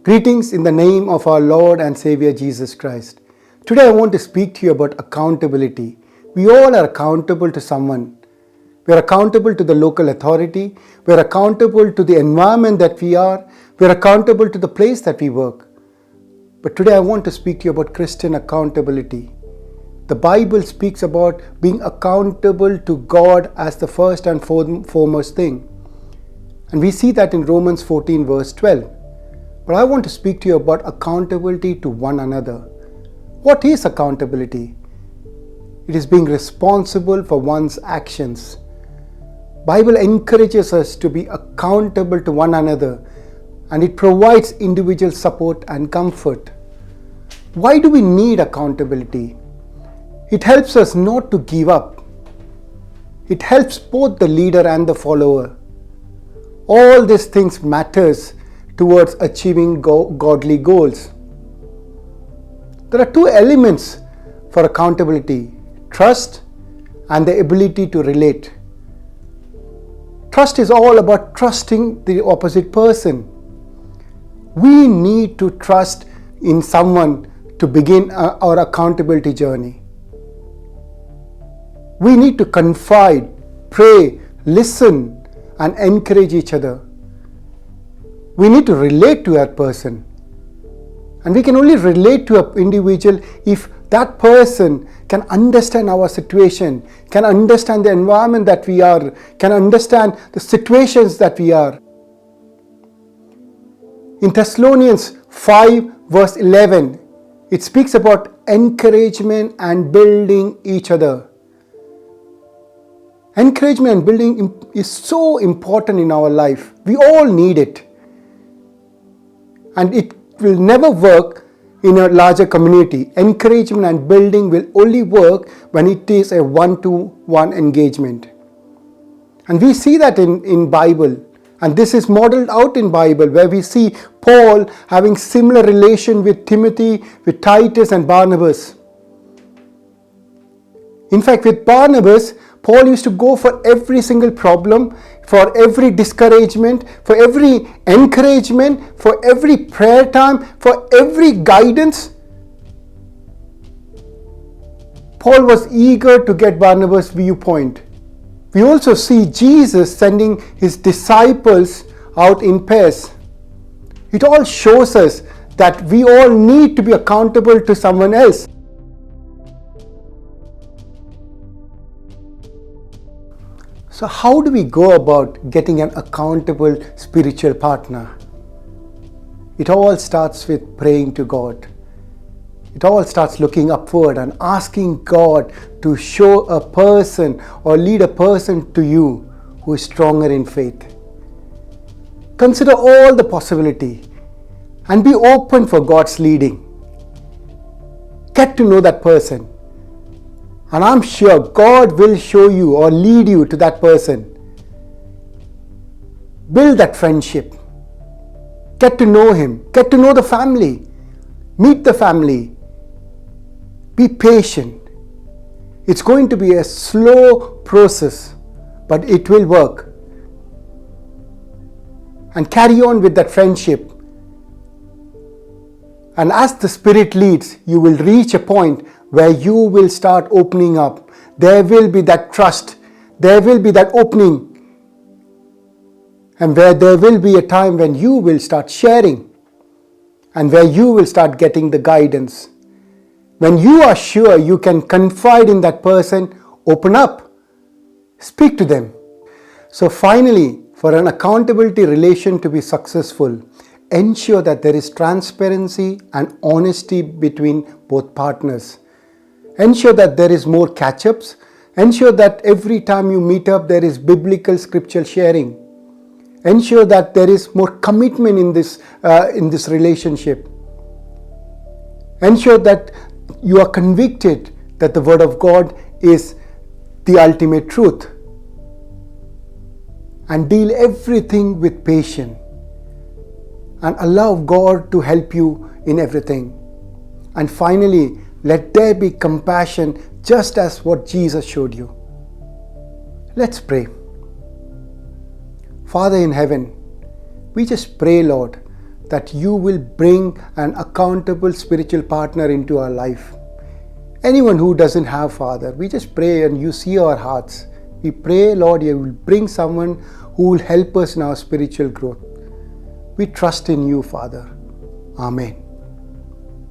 Greetings in the name of our Lord and Savior Jesus Christ. Today I want to speak to you about accountability. We all are accountable to someone. We are accountable to the local authority. We are accountable to the environment that we are. We are accountable to the place that we work. But today I want to speak to you about Christian accountability. The Bible speaks about being accountable to God as the first and foremost thing. And we see that in Romans 14 verse 12. But I want to speak to you about accountability to one another. What is accountability? It is being responsible for one's actions. Bible encourages us to be accountable to one another, and it provides individual support and comfort. Why do we need accountability? It helps us not to give up. It helps both the leader and the follower. All these things matters towards achieving godly goals. There are two elements for accountability: trust and the ability to relate. Trust is all about trusting the opposite person. We need to trust in someone to begin our accountability journey. We need to confide, pray, listen, and encourage each other. We need to relate to that person. And we can only relate to an individual if that person can understand our situation, can understand the environment that we are, can understand the situations that we are. In Thessalonians 5 verse 11, it speaks about encouragement and building each other. Encouragement and building is so important in our life. We all need it. And it will never work in a larger community. Encouragement and building will only work when it is a one-to-one engagement. And we see that in Bible. And this is modeled out in Bible, where we see Paul having similar relation with Timothy, with Titus and Barnabas. In fact, with Barnabas, Paul used to go for every single problem, for every discouragement, for every encouragement, for every prayer time, for every guidance. Paul was eager to get Barnabas' viewpoint. We also see Jesus sending his disciples out in pairs. It all shows us that we all need to be accountable to someone else. So how do we go about getting an accountable spiritual partner? It all starts with praying to God. It all starts looking upward and asking God to show a person or lead a person to you who is stronger in faith. Consider all the possibility and be open for God's leading. Get to know that person. And I'm sure God will show you or lead you to that person. Build that friendship. Get to know him. Get to know the family. Meet the family. Be patient. It's going to be a slow process, but it will work. And carry on with that friendship. And as the Spirit leads, you will reach a point where you will start opening up. There will be that trust. There will be that opening. And where there will be a time when you will start sharing. And where you will start getting the guidance. When you are sure you can confide in that person, open up. Speak to them. So finally, for an accountability relation to be successful, ensure that there is transparency and honesty between both partners. Ensure that there is more catch-ups. Ensure that every time you meet up, there is biblical scriptural sharing. Ensure that there is more commitment in this relationship. Ensure that you are convicted that the Word of God is the ultimate truth. And deal everything with patience. And allow God to help you in everything. And finally, let there be compassion just as what Jesus showed you. Let's pray. Father in heaven, we just pray, Lord, that you will bring an accountable spiritual partner into our life. Anyone who doesn't have Father, we just pray and you see our hearts. We pray, Lord, you will bring someone who will help us in our spiritual growth. We trust in you, Father. Amen.